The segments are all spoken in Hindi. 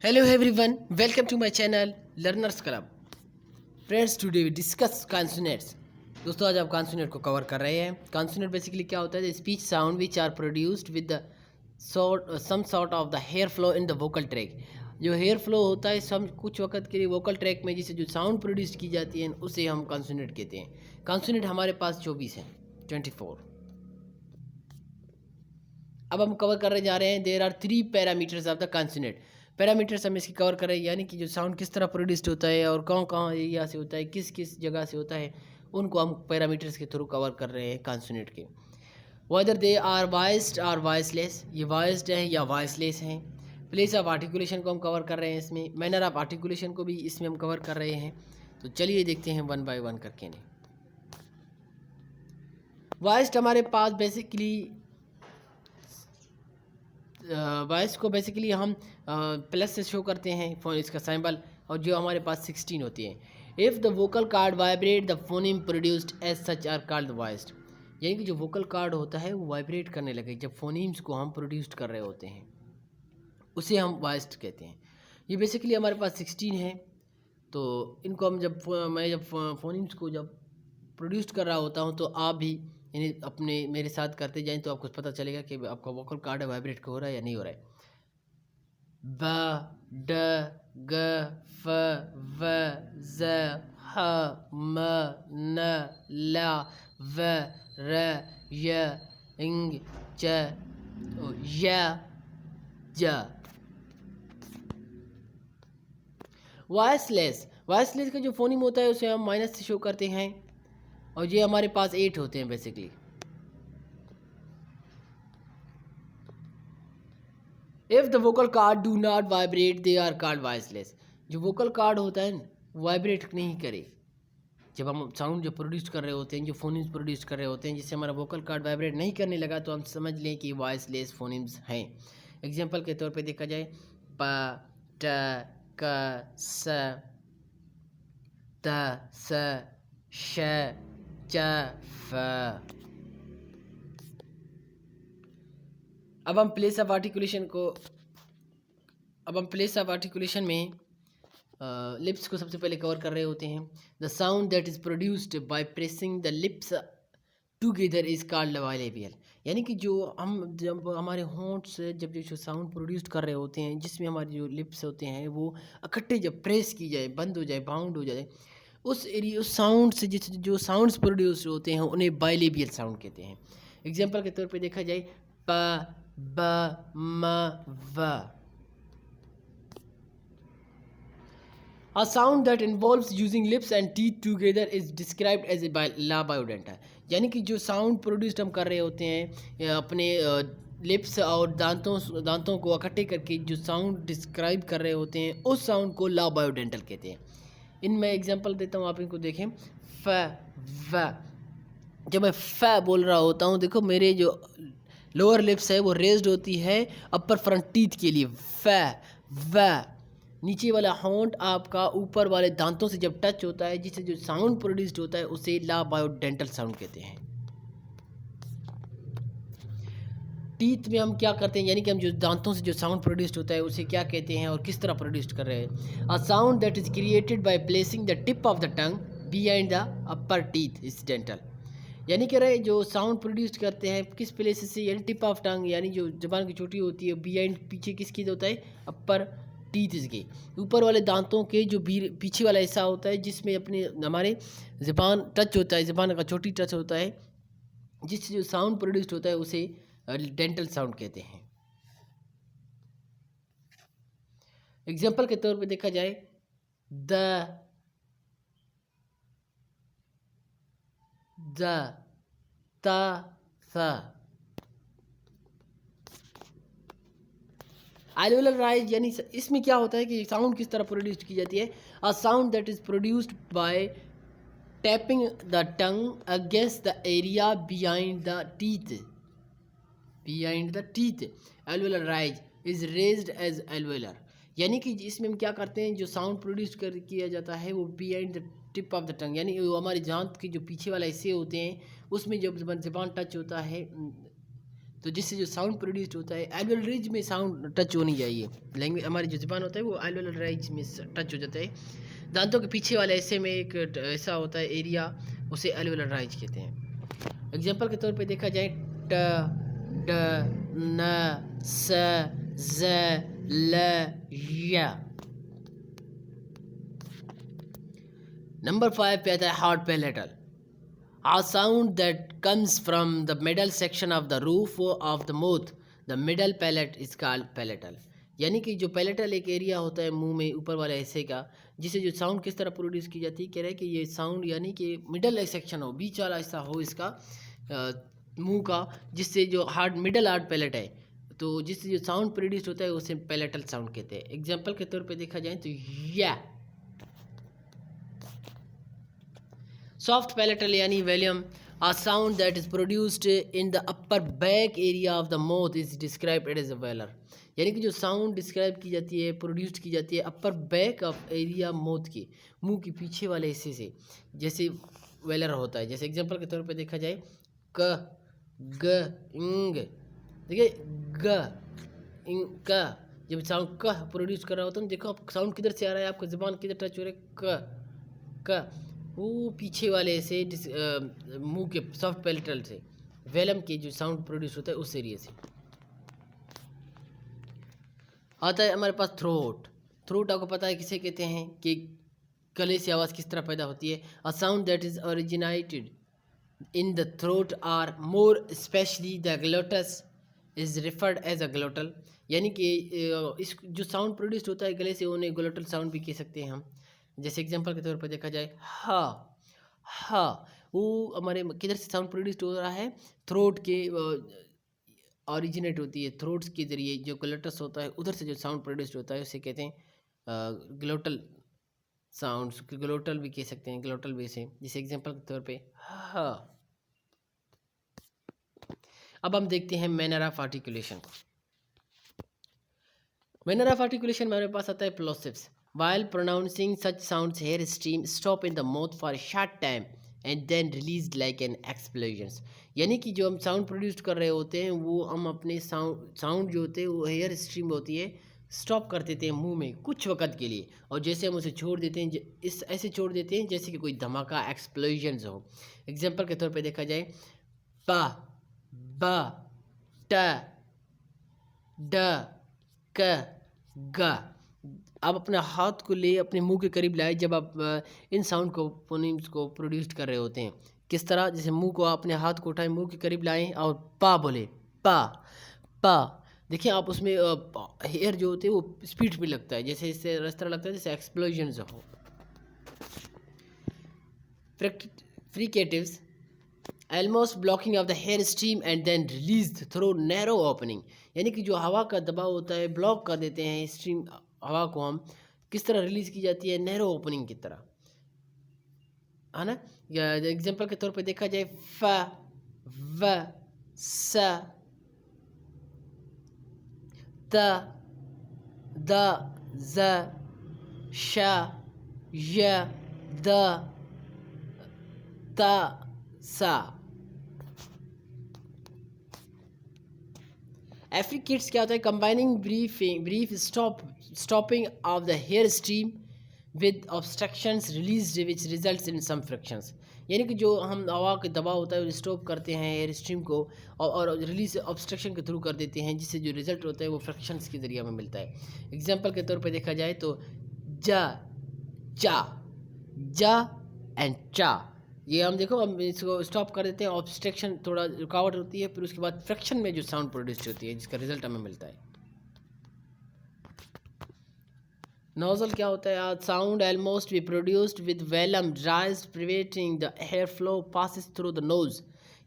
Hello everyone, welcome to my channel Learners Club. Friends, today we discuss consonants. दोस्तों आज आप कॉन्सोनेंट को कवर कर रहे हैं. कॉन्सोनेंट बेसिकली क्या होता है? Speech sound which are produced with the some sort of the air flow in the vocal tract. जो हेयर फ्लो होता है सम कुछ वक्त के लिए वोकल ट्रैक में जिससे जो साउंड प्रोड्यूस की जाती है उसे हम कॉन्सोनेंट कहते हैं. कॉन्सोनेंट हमारे पास 24 हैं, 24. अब हम कवर करने जा रहे हैं. There are 3 parameters of the consonant. Parameters हम इसकी कवर कर रहे हैं, यानी कि जो साउंड किस तरह प्रोड्यूस्ड होता है और कहाँ कहाँ एरिया से होता है, किस किस जगह से होता है, उनको हम पैरामीटर्स के थ्रू कवर कर रहे हैं कॉन्सोनेंट के. वेदर दे आर वॉइस्ड और वॉइसलेस, ये वॉइस्ड हैं या वॉइसलेस हैं. प्लेस ऑफ आर्टिकुलेशन को हम कवर कर रहे हैं इसमें. मैनर ऑफ आर्टिकुलेशन को भी इसमें हम कवर कर रहे हैं. तो चलिए देखते हैं वन बाय वन करके. वॉइस्ड हमारे पास बेसिकली वॉइस को बेसिकली हम प्लस से शो करते हैं फोन इसका सिंबल, और जो हमारे पास 16 होती है. If the vocal cord vibrate the phoneme produced as such are called voiced. यानी कि जो वोकल कार्ड होता है वो वाइब्रेट करने लगे जब फोनीम्स को हम प्रोड्यूस्ड कर रहे होते हैं, उसे हम वॉइस्ड कहते हैं. ये बेसिकली हमारे पास 16 है. तो इनको हम जब फोनीम्स को जब प्रोड्यूस्ड कर रहा होता हूँ तो आप भी इन्हें अपने मेरे साथ करते जाएं तो आपको पता चलेगा कि आपका वोकल कार्ड वाइब्रेट हो रहा है या नहीं हो रहा है. ब ड ग फ व ज ह म न ल व र य ङ च य ज. वॉइसलेस का जो फोनिम होता है उसे हम माइनस से शो करते हैं, और ये हमारे पास 8 होते हैं basically. If the vocal cord do not vibrate they are called voiceless. जो वोकल कार्ड होता है वाइब्रेट नहीं करे जब हम साउंड जो प्रोड्यूस कर रहे होते हैं, जो फोनिम्स प्रोड्यूस कर रहे होते हैं, जिससे हमारा वोकल कार्ड वाइब्रेट नहीं करने लगा, तो हम समझ लें कि वॉइसलेस फोनिम्स हैं. एग्जांपल के तौर पे देखा जाए प ट क स त स श च फ. अब हम प्लेस ऑफ आर्टिकुलेशन में लिप्स को सबसे पहले कवर कर रहे होते हैं. The sound that is produced by pressing the lips together is called bilabial. यानी कि जो हम जब हमारे होंठ से जब जो साउंड प्रोड्यूस कर रहे होते हैं, जिसमें हमारे जो लिप्स होते हैं वो इकट्ठे जब प्रेस की जाए, बंद हो जाए, बाउंड हो जाए, उस साउंड से जो साउंड्स प्रोड्यूस होते हैं उन्हें बाइलेबियल साउंड कहते हैं. एग्जाम्पल के तौर पे देखा जाए प ब म व. A sound that involves using lips and teeth together is described as a labiodental. यानी कि जो साउंड प्रोड्यूस्ड हम कर रहे होते हैं अपने लिप्स और दांतों को इकट्ठे करके जो साउंड डिस्क्राइब कर रहे होते हैं, उस साउंड को लाबायोडेंटल कहते हैं. इनमें एग्जांपल देता हूँ, आप इनको देखें. फ व. जब मैं फ बोल रहा होता हूँ, देखो मेरे जो लोअर लिप्स है वो रेज्ड होती है अपर फ्रंट टीथ के लिए. फ व. नीचे वाला होंठ आपका ऊपर वाले दांतों से जब टच होता है, जिससे जो साउंड प्रोड्यूस्ड होता है उसे लाबायोडेंटल साउंड कहते हैं. टीथ में हम क्या करते हैं, यानी कि हम जो दांतों से जो साउंड प्रोड्यूस्ड होता है उसे क्या कहते हैं और किस तरह प्रोड्यूस्ड कर रहे हैं. अ sound that is created by placing the tip of the tongue behind the upper teeth is dental. यानी कि रहे जो साउंड प्रोड्यूस करते हैं किस प्लेस से, यानी टिप ऑफ टंग, यानी जो जबान की चोटी होती है, बिहाइंड पीछे किसकी होता है, अपर टीथ के ऊपर वाले दांतों के जो पीछे वाला हिस्सा होता है, जिसमें अपने हमारे ज़बान टच होता है, ज़बान का चोटी टच होता है, जिससे जो साउंड प्रोड्यूस्ड होता है उसे डेंटल साउंड कहते हैं. एग्जाम्पल के तौर पे देखा जाए द त थ. एल्वियोलर राइज, यानी इसमें क्या होता है कि साउंड किस तरह प्रोड्यूस की जाती है. A sound that is produced by tapping the tongue against the area behind the teeth. Alveolar ridge is raised as alveolar. यानी कि इसमें हम क्या करते हैं, जो साउंड प्रोड्यूस किया जाता है वो behind the tip of the tongue, यानी वो हमारे दांत के जो पीछे वाला हिस्से होते हैं उसमें जब ज़बान टच होता है तो जिससे जो साउंड प्रोड्यूस्ड होता है एल्वियोलर रिज में साउंड टच होनी चाहिए। लैंग्वेज हमारी जो ज़बान होता है वो एल्वियोलर रिज में टच हो जाता है। दांतों के पीछे वाले हिस्से में एक ऐसा होता है एरिया, उसे एल्वियोलर रिज कहते हैं। एग्जांपल के तौर पे देखा जाए ट ड न स ज ल य। नंबर 5 पे आता है hard palatal, a sound that comes from the middle section of the roof of the mouth. The middle palate is called palatal. यानी कि जो पैलेटल एक एरिया होता है मुंह में ऊपर वाले हिस्से का, जिसे जो साउंड किस तरह प्रोड्यूस की जाती है, कह रहे हैं कि ये साउंड यानी कि मिडल सेक्शन हो, बीच वाला हिस्सा हो इसका मुंह का, जिससे जो मिडल हार्ड पैलेट है, तो जिससे जो साउंड प्रोड्यूस होता है उसे पैलेटल साउंड कहते हैं। एग्जाम्पल के तौर पर देखा जाए तो या सॉफ्ट पैलेटल यानी volume, a sound that is produced in the upper back area of the mouth is described as a velar. यानी कि जो साउंड डिस्क्राइब की जाती है, प्रोड्यूस्ड की जाती है upper back of area mouth के, मुंह के पीछे वाले हिस्से से, जैसे वेलर होता है। जैसे एग्जांपल के तौर पे देखा जाए क ग इंग, देखिए ग इंग क, जब साउंड क प्रोड्यूस कर रहा होता है, देखो आप साउंड किधर से आ रहा है, आपका ज़बान किधर टच हो रहा है, क वो पीछे वाले से मुंह के सॉफ्ट पैलेटल से, वेलम के जो साउंड प्रोड्यूस होता है उस एरिया से। आता है हमारे पास थ्रोट। थ्रोट आपको पता है किसे कहते हैं, कि गले से आवाज़ किस तरह पैदा होती है। A sound that is originated in the throat are more specially the glottis is referred as a glottal. यानी कि इस जो साउंड प्रोड्यूस होता है गले से, उन्हें ग्लोटल साउंड भी कह सकते हैं हम। जैसे एग्जांपल के तौर पर देखा जाए हा, वो हमारे किधर से साउंड प्रोड्यूस हो रहा है, थ्रोट के ओरिजिनेट होती है, थ्रोट्स के ज़रिए जो ग्लोटस होता है उधर से जो साउंड प्रोड्यूस होता है उसे कहते हैं ग्लोटल साउंड्स, ग्लोटल भी कह सकते हैं, ग्लोटल वे से। जैसे एग्जांपल के तौर पे हा। अब हम देखते हैं manner of articulation. Manner of articulation हमारे पास आता है plosives. While pronouncing such sounds, hair stream stop in the mouth for a short time and then released like an explosion. यानी कि जो हम साउंड प्रोड्यूस कर रहे होते हैं वो हम अपने साउंड जो होते हैं वो हेयर स्ट्रीम होती है, स्टॉप कर देते हैं मुंह में कुछ वक्त के लिए, और जैसे हम उसे छोड़ देते हैं इस ऐसे छोड़ देते हैं जैसे कि कोई धमाका एक्सप्लोजन हो। एग्जांपल के तौर पे देखा जाए पा बा ट ड क ग। आप अपने हाथ को ले अपने मुंह के करीब लाए जब आप इन साउंड को फोनीम्स को प्रोड्यूस कर रहे होते हैं। किस तरह, जैसे मुंह को अपने हाथ को उठाएं, मुंह के करीब लाएं और पा बोले, पा पा। देखिए आप उसमें हेयर जो होते हैं वो स्पीड में लगता है, जैसे इससे इस तरह लगता है जैसे एक्सप्लोजन हो। Fricatives almost blocking of the hair stream and then released through narrow opening। यानी कि जो हवा का दबाव होता है ब्लॉक कर देते हैं स्ट्रीम, हवा को हम किस तरह रिलीज की जाती है, नैरो ओपनिंग की तरह, है ना। एग्जांपल के तौर पे देखा जाए फ व स त द ज श य द त सा। एफ्रिकेट्स क्या होता है, combining brief stopping of the air stream with obstructions released which results in some frictions. यानी कि जो हम हवा का दबाव होता है स्टॉप करते हैं हेयर स्ट्रीम को और रिलीज ऑब्स्ट्रक्शन के थ्रू कर देते हैं, जिससे जो रिजल्ट होता है वो फ्रिक्शंस के जरिए हमें मिलता है। एग्जांपल के तौर पे देखा जाए तो जा चा, जा एंड चा, ये हम देखो हम इसको स्टॉप कर देते हैं, ऑब्स्ट्रक्शन थोड़ा रुकावट होती है, फिर उसके बाद फ्रैक्शन में जो साउंड प्रोड्यूस होती है जिसका रिजल्ट हमें मिलता है। नोजल क्या होता है, sound almost be produced with velum raised preventing the air flow passes through the nose.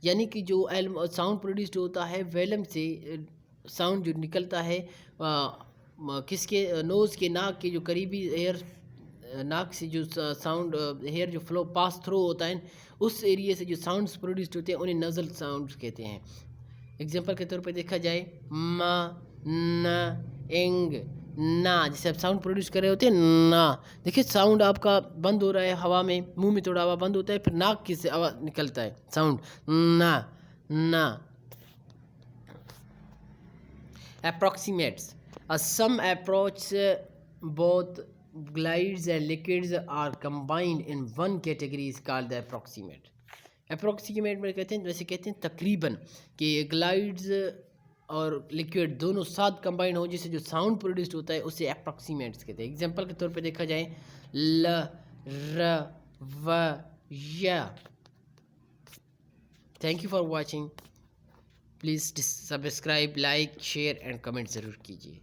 यानी कि जो साउंड प्रोड्यूस्ड होता है वेलम से, साउंड जो निकलता है किसके, नोज़ के, नाक के जो करीबी एयर, नाक से जो साउंड हेयर जो फ्लो पास थ्रू होता है उस एरिया से जो साउंड्स प्रोड्यूस्ड होते हैं उन्हें नज़ल साउंड्स कहते हैं। एग्जांपल के तौर पे देखा जाए मा न इंग ना, जैसे आप साउंड प्रोड्यूस कर रहे होते हैं ना, देखिए साउंड आपका बंद हो रहा है हवा में, मुंह में थोड़ा हवा बंद होता है, फिर नाक की से आवाज़ निकलता है साउंड ना ना। Approximates. Some approach both glides and liquids are combined in one category is called the approximate. Approximate में कहते हैं, वैसे कहते हैं तकरीबन, कि ग्लाइड्स और लिक्विड दोनों साथ कंबाइन हो जिससे जो साउंड प्रोड्यूस्ड होता है उसे अप्रॉक्सीमेट्स कहते हैं. एग्जांपल के तौर पे देखा जाए ल र व य. Thank you for watching. Please subscribe, like, share and comment ज़रूर कीजिए.